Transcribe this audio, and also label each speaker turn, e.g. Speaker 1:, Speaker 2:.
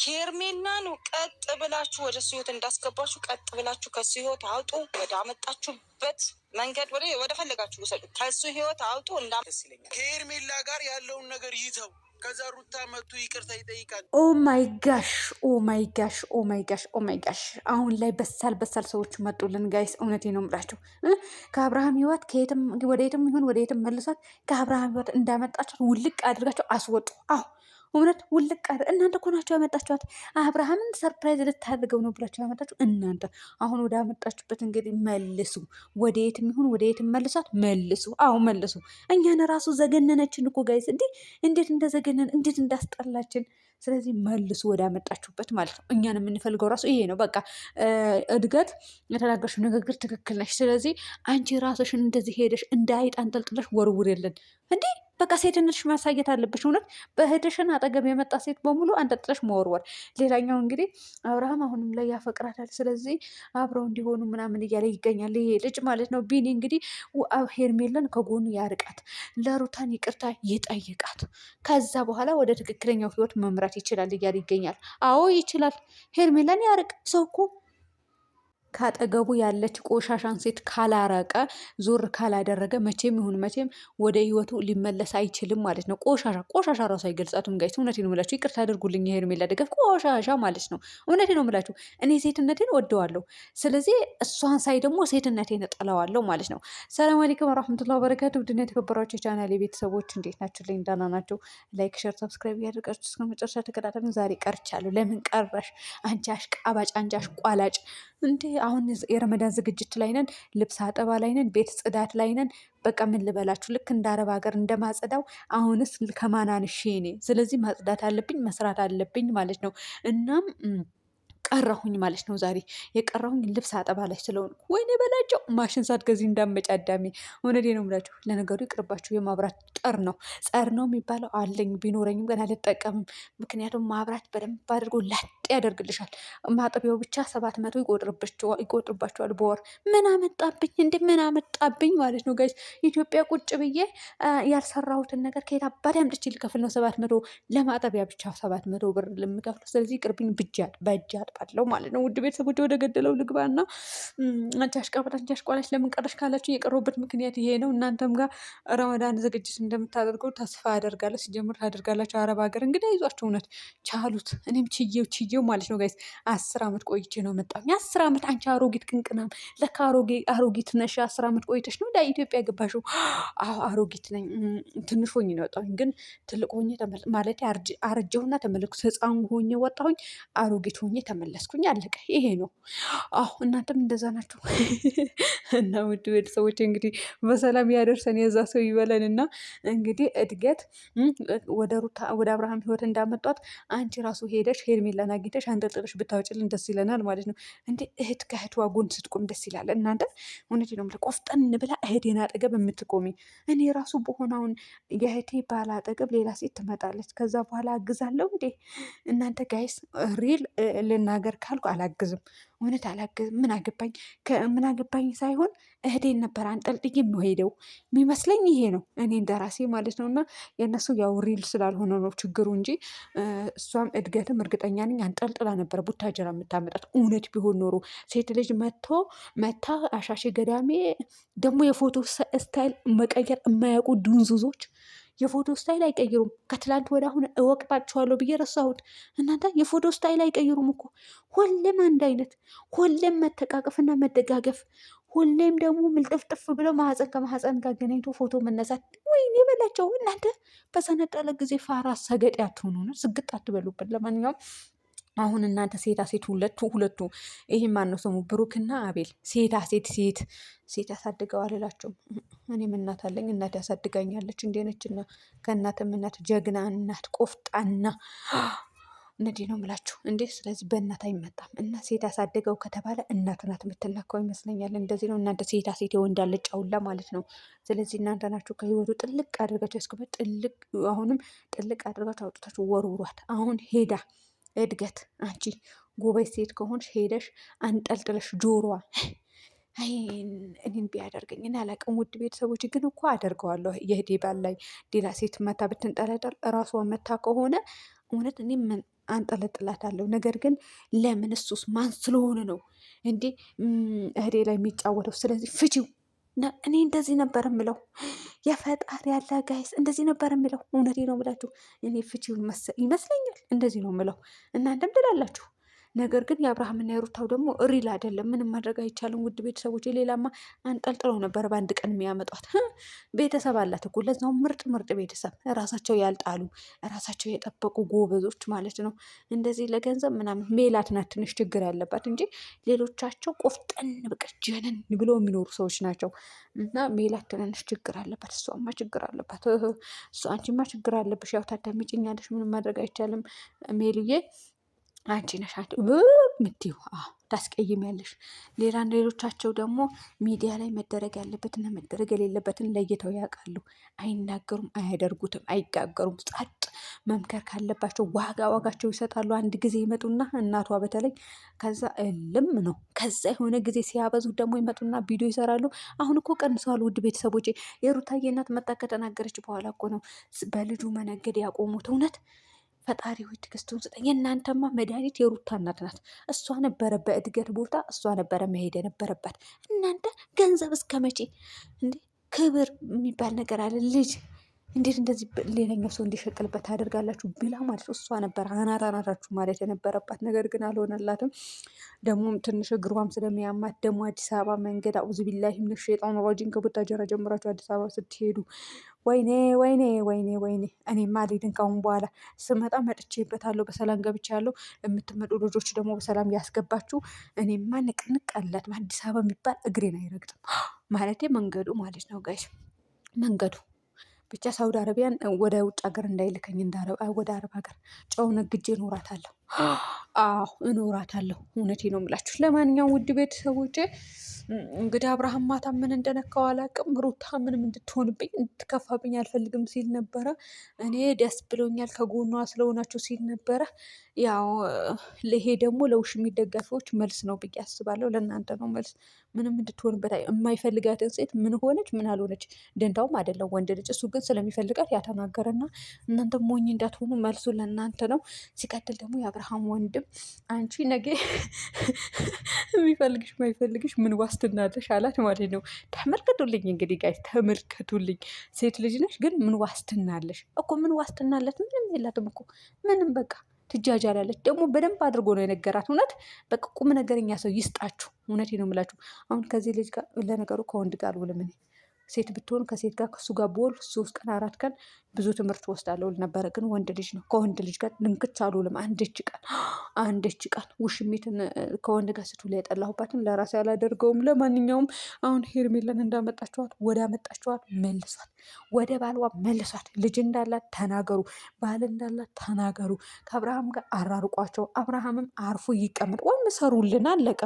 Speaker 1: ሄርሜላን ቀጥ ብላችሁ ወደ እሱ ህይወት እንዳስገባችሁ ቀጥ ብላችሁ ከሱ ህይወት አውጡ። ወደ አመጣችሁበት መንገድ ወደ ፈለጋችሁ ውሰዱ። ከሱ ህይወት አውጡ። ደስ ይለኛል። ከሄርሜላ ጋር ያለውን ነገር ይተው። ከዛ ሩታ መጡ ይቅርታ ይጠይቃል።
Speaker 2: ኦ ማይ ጋሽ ኦ ማይ ጋሽ ኦ ማይ ጋሽ ኦ ማይ ጋሽ አሁን ላይ በሳል ሰዎች መጡልን ጋይስ። እውነቴ ነው የምላቸው ከአብርሃም ህይወት ከየትም ወደ የትም ይሁን ወደ የትም መልሷት ከአብርሃም ህይወት እንዳመጣቸው ውልቅ አድርጋቸው አስወጡ። አሁ እውነት ውልቅ እናንተ እኮ ናቸው ያመጣችኋት። አብርሃምን ሰርፕራይዝ ልታደርገው ነው ብላችሁ ያመጣችሁ እናንተ። አሁን ወደ አመጣችሁበት እንግዲህ መልሱ። ወደ የትም ይሁን ወደ የትም መልሷት መልሱ። አሁ መልሱ። እኛን ራሱ ዘገነነችን እኮ ጋይስ። እንዴት እንደዘገነን እንዴት እንዳስጠላችን። ስለዚህ መልሱ ወደ አመጣችሁበት ማለት ነው። እኛን የምንፈልገው ራሱ ይሄ ነው። በቃ እድገት፣ የተናገርሽው ንግግር ትክክል ነሽ። ስለዚህ አንቺ ራስሽን እንደዚህ ሄደሽ እንደ አይጥ አንጠልጥለሽ ወርውር የለን እንዴ። በቃ ሴትነትሽ ማሳየት አለብሽ። እውነት በእህትሽን አጠገብ የመጣ ሴት በሙሉ አንጠልጥለሽ መወርወር። ሌላኛው እንግዲህ አብርሃም አሁንም ላይ ያፈቅራታል። ስለዚህ አብረው እንዲሆኑ ምናምን እያለ ይገኛል ይሄ ልጅ ማለት ነው። ቢኒ እንግዲህ ሄርሜላን ከጎኑ ያርቃት፣ ለሩታን ይቅርታ ይጠይቃት። ከዛ በኋላ ወደ ትክክለኛው ህይወት መምራት ይችላል እያለ ይገኛል። አዎ ይችላል። ሄርሜላን ያርቅ። ሰው እኮ ካጠገቡ ያለች ቆሻሻን ሴት ካላረቀ ዞር ካላደረገ መቼም ይሁን መቼም ወደ ህይወቱ ሊመለስ አይችልም ማለት ነው። ቆሻሻ ራሱ አይገልጻቱም ጋይስ። እውነቴ ነው የምላችሁ። ይቅርታ አድርጉልኝ የሄርሜላ ደገፍ ቆሻሻ ማለት ነው። እውነቴ ነው የምላችሁ። እኔ ሴትነቴን ወደዋለሁ። ስለዚህ እሷን ሳይ ደግሞ ሴትነቴን እጠላዋለሁ ማለት ነው። ሰላም አለይኩም ወራህመቱላሂ ወበረካቱ። ውድና የተከበራችሁ የቻናሌ ቤተሰቦች እንዴት ናችሁ? ልኝ ደህና ናቸው። ላይክ፣ ሸር፣ ሰብስክራይብ እያደረጋችሁ እስከ መጨረሻ ተከታተሉ። ዛሬ ቀርቻለሁ። ለምን ቀረሽ አንቺ አሽቃባጭ፣ አንቺ አሽቋላጭ እንዴ! አሁን የረመዳን ዝግጅት ላይ ነን፣ ልብስ አጠባ ላይ ነን፣ ቤት ጽዳት ላይ ነን። በቃ ምን ልበላችሁ፣ ልክ እንደ አረብ ሀገር እንደማጸዳው አሁንስ ከማናንሽ እኔ። ስለዚህ ማጽዳት አለብኝ፣ መስራት አለብኝ ማለት ነው። እናም ቀረሁኝ ማለት ነው። ዛሬ የቀረሁኝ ልብስ አጠባ ላይ ስለሆንኩ ወይኔ በላቸው። ማሽን ሳትገዢ እንዳትመጪ አዳሜ። እውነቴ ነው የምላችሁ። ለነገሩ ይቅርባችሁ። የማብራት ጸር ነው የሚባለው አለኝ። ቢኖረኝም ግን አልጠቀምም። ምክንያቱም ማብራት በደንብ አድርጎ ላጥ ያደርግልሻል። ማጠቢያው ብቻ 700 ይቆጥርባቸዋል በወር። ምን አመጣብኝ እንደ ምን አመጣብኝ ማለት ነው ጋይስ። ኢትዮጵያ ቁጭ ብዬ ያልሰራሁትን ነገር ከየት አባቴ አምጥቼ ልከፍል ነው? 700 ለማጠቢያ ብቻ 700 ብር ልምከፍለው። ስለዚህ ቅርብኝ በእጅ አጥባለሁ ማለት ነው። ውድ ቤተሰቦች ወደ ገደለው ልግባና አንቺ አሽቃባጭ፣ አንቺ አሽቋላች ለምን ቀረሽ ካላችሁ የቀረሁበት ምክንያት ይሄ ነው። እናንተም ጋር ረመዳን ዝግጅት እንደምታደርገው ተስፋ አደርጋለሁ። ሲጀምር ታደርጋላችሁ። አረብ ሀገር እንግዲህ አይዟችሁ፣ እውነት ቻሉት። እኔም ችዬው ማለት ነው ጋይስ። 10 ዓመት ቆይቼ ነው መጣሁ። 10 ዓመት አንቺ አሮጊት ቅንቅናም። ለካ አሮጊት ነሽ። 10 ዓመት ቆይተሽ ነው ኢትዮጵያ የገባሽው። አሮጊት ነኝ። ትንሽ ሆኜ ነው ወጣሁኝ፣ ግን ትልቅ ሆኜ ማለት አረጀሁና ተመለስኩ። ህፃን ሆኜ ወጣሁኝ፣ አሮጊት ሆኜ ተመለስኩኝ። አለቀ። ይሄ ነው። እናንተም እንደዛ ናቸው። እና ውድ ቤተሰቦች እንግዲህ በሰላም ያደርሰን፣ የዛ ሰው ይበለን። እና እንግዲህ እድገት ወደ አብርሃም ህይወት እንዳመጧት አንቺ ራሱ ሄደሽ ሄርሜላን አግኝተሽ አንጠልጥለሽ ብታወጭልን ደስ ይለናል ማለት ነው። እንዴ እህት ከእህቷ ጎን ስትቆም ደስ ይላል። እናንተ እውነቴ ነው የምልህ፣ ቆፍጠን ብላ እህቴን አጠገብ የምትቆሚ። እኔ ራሱ በሆነውን የእህቴ ባል አጠገብ ሌላ ሴት ትመጣለች። ከዛ በኋላ አግዛለሁ እንዴ እናንተ ጋይስ። ሪል ልናገር ካልኩ አላግዝም። እውነት አላግዝም። ምን አገባኝ ሳይሆን እህቴን ነበር አንጠልጥዬ የምሄደው የሚመስለኝ። ይሄ ነው እኔ እንደራሴ ማለት ነው። እና የእነሱ ያው ሪል ስላልሆነ ነው ችግሩ እንጂ እሷም እድገትም እርግጠኛ ነኝ አንጠልጥላ ነበር ቡታጀራ የምታመጣት። እውነት ቢሆን ኖሮ ሴት ልጅ መታ አሻሼ ገዳሜ ደግሞ የፎቶ ስታይል መቀየር የማያውቁ ድንዙዞች የፎቶ ስታይል አይቀይሩም። ከትላንት ወደ አሁን እወቅጣችኋለሁ ብዬ ረሳሁት። እናንተ የፎቶ ስታይል አይቀይሩም እኮ ሁሌም አንድ አይነት፣ ሁሌም መተቃቀፍና መደጋገፍ፣ ሁሌም ደግሞ ምልጥፍጥፍ ብለው ማህፀን ከማህፀን ጋር ገናኝቶ ፎቶ መነሳት። ወይኔ በላቸው እናንተ። በሰነጠለ ጊዜ ፋራ ሰገጤ አትሆኑ፣ ስግጥ አትበሉበት። ለማንኛውም አሁን እናንተ ሴታ ሴት ሁለቱ ይሄ ማነው ስሙ ብሩክና አቤል ሴት ያሳድገዋል እላቸውም። እኔም እናት አለኝ፣ እናት ያሳድጋኛለች። እንዴነችና ከእናትም እናት ጀግና እናት ቆፍጣና እነዚህ ነው የምላችሁ እንዴ። ስለዚህ በእናት አይመጣም። እና ሴት ያሳደገው ከተባለ እናቱ ናት የምትነካው ይመስለኛል። እንደዚህ ነው እናንተ ሴታ ሴት የወንዳለ ጫውላ ማለት ነው። ስለዚህ እናንተ ናችሁ ከህይወቱ ጥልቅ አድርጋችሁ ያስገባት። አሁንም ጥልቅ አድርጋችሁ አውጥታችሁ ወርውሯት። አሁን ሄዳ እድገት አንቺ ጎበዝ ሴት ከሆንሽ ሄደሽ አንጠልጥለሽ ጆሮዋ እኔን ቢያደርገኝ እና አላቅም። ውድ ቤተሰቦች ግን እኮ አደርገዋለሁ። የህዴ ባል ላይ ሌላ ሴት መታ ብትንጠለጠል እራሷ መታ ከሆነ እውነት እኔ አንጠለጥላታለሁ። ነገር ግን ለምን እሱስ ማን ስለሆነ ነው እንዴ እህዴ ላይ የሚጫወተው? ስለዚህ ፍቺው። እኔ እንደዚህ ነበር የምለው። የፈጣሪ ያለ ጋይስ እንደዚህ ነበር የምለው። እውነቴ ነው የምላችሁ። እኔ ፍቺውን ይመስለኛል እንደዚህ ነው የምለው። እናንተም ትላላችሁ። ነገር ግን የአብርሃምና የሩታው ደግሞ ሪል አይደለም። ምንም ማድረግ አይቻልም። ውድ ቤተሰቦች፣ ሌላማ አንጠልጥለው ነበር በአንድ ቀን የሚያመጧት። ቤተሰብ አላት እኮ ለዛውም ምርጥ ምርጥ ቤተሰብ፣ ራሳቸው ያልጣሉ ራሳቸው የጠበቁ ጎበዞች ማለት ነው። እንደዚህ ለገንዘብ ምናምን ሜላት ናት ትንሽ ችግር ያለባት እንጂ ሌሎቻቸው ቆፍጠን በቃ ጀነን ብለው የሚኖሩ ሰዎች ናቸው። እና ሜላት ትንንሽ ችግር አለባት። እሷማ ችግር አለባት። እሷ አንቺማ ችግር አለብሽ። ያው ታዳምጪኛለሽ። ምንም ማድረግ አይቻልም ሜሉዬ። አንቺ ነሽ ምትይው ታስቀይሚያለሽ። ሌሎቻቸው ደግሞ ሚዲያ ላይ መደረግ ያለበትና መደረግ የሌለበትን ለይተው ያውቃሉ። አይናገሩም፣ አያደርጉትም፣ አይጋገሩም። ጸጥ መምከር ካለባቸው ዋጋቸው ይሰጣሉ። አንድ ጊዜ ይመጡና እናቷ በተለይ ከዛ እልም ነው። ከዛ የሆነ ጊዜ ሲያበዙት ደግሞ ይመጡና ቪዲዮ ይሰራሉ። አሁን እኮ ቀንሰዋል። ውድ ቤተሰቦቼ የሩታዬ እናት መጣ ከተናገረች በኋላ እኮ ነው በልጁ መነገድ ያቆሙት። እውነት ፈጣሪ ሆይ ትዕግስቱን ስጠኝ። የእናንተማ መድኃኒት የሩታ እናት ናት። እሷ ነበረ በእድገት ቦታ እሷ ነበረ መሄድ የነበረባት። እናንተ ገንዘብ እስከ መቼ እንዴ? ክብር የሚባል ነገር አለ። ልጅ እንዴት እንደዚህ ሌላኛው ሰው እንዲሸቅልበት ታደርጋላችሁ? ብላ ማለት እሷ ነበር አናታችሁ ማለት የነበረባት። ነገር ግን አልሆነላትም። ደግሞም ትንሽ እግሯም ስለሚያማት ደግሞ አዲስ አበባ መንገድ አውዝ ቢላሂ ምን ሸይጣን ሮጂን ከቡታጀራ ጀምራችሁ አዲስ አበባ ስትሄዱ ወይኔ ወይኔ ወይኔ ወይኔ። እኔማ አልሄድም ካሁን በኋላ። ስመጣ መጥቼበታለሁ፣ በሰላም ገብቻለሁ። የምትመጡ ልጆች ደግሞ በሰላም ያስገባችሁ። እኔማ ንቅንቅ አላት። አዲስ አበባ የሚባል እግሬን አይረግጥም ማለቴ መንገዱ ማለት ነው ጋይስ መንገዱ ብቻ ሳውዲ አረቢያን ወደ ውጭ ሀገር እንዳይልከኝ ወደ አረብ ሀገር ጨው ነግጄ እኖራታለሁ። አዎ እኖራታለሁ። እውነቴ ነው የምላችሁ። ለማንኛውም ውድ ቤተሰቦቼ እንግዲህ አብርሃም ማታ ምን እንደነካው አላውቅም። ሩታ ምንም እንድትሆንብኝ እንድትከፋብኝ አልፈልግም ሲል ነበረ። እኔ ደስ ብሎኛል ከጎኗ ስለሆናችሁ ሲል ነበረ። ያው ይሄ ደግሞ ለውሽሚት ደጋፊዎች መልስ ነው ብዬ አስባለሁ። ለእናንተ ነው መልስ። ምንም እንድትሆንበት የማይፈልጋትን ሴት ምን ሆነች ምን አልሆነች ደንታውም አይደለም ወንድ ልጅ። እሱ ግን ስለሚፈልጋት ያተናገረና እናንተ ሞኝ እንዳትሆኑ መልሱ ለእናንተ ነው። ሲቀጥል ደግሞ የአብርሃም ወንድም አንቺ ነገ የሚፈልግሽ ማይፈልግሽ ምን ዋስትና አለሽ አላት ማለት ነው። ተመልከቱልኝ እንግዲህ ጋይ ተመልከቱልኝ። ሴት ልጅ ነሽ ግን ምን ዋስትና አለሽ እኮ? ምን ዋስትና አለት? ምንም የላትም እኮ ምንም። በቃ ትጃጃላለች። ደግሞ በደንብ አድርጎ ነው የነገራት። እውነት በቃ ቁም ነገረኛ ሰው ይስጣችሁ። እውነቴ ነው የምላችሁ። አሁን ከዚህ ልጅ ጋር ለነገሩ ከወንድ ጋር አልውልም እኔ። ሴት ብትሆን ከሴት ጋር ከሱ ጋር ብውል 3 ቀን 4 ቀን ብዙ ትምህርት ወስዳለሁ ነበረ። ግን ወንድ ልጅ ነው። ከወንድ ልጅ ጋር ልንክች አልውልም። አንድች ቀን ውሽሚትን ከወንድ ጋር ስትውል የጠላሁባትን ለራሴ አላደርገውም። ለማንኛውም አሁን ሄርሜላን እንዳመጣችኋት ወደ አመጣችኋት መልሷት፣ ወደ ባልዋ መልሷት። ልጅ እንዳላት ተናገሩ፣ ባል እንዳላት ተናገሩ። ከአብርሃም ጋር አራርቋቸው። አብርሃምም አርፎ ይቀመጥ። ወይም ሰሩልን፣ አለቀ።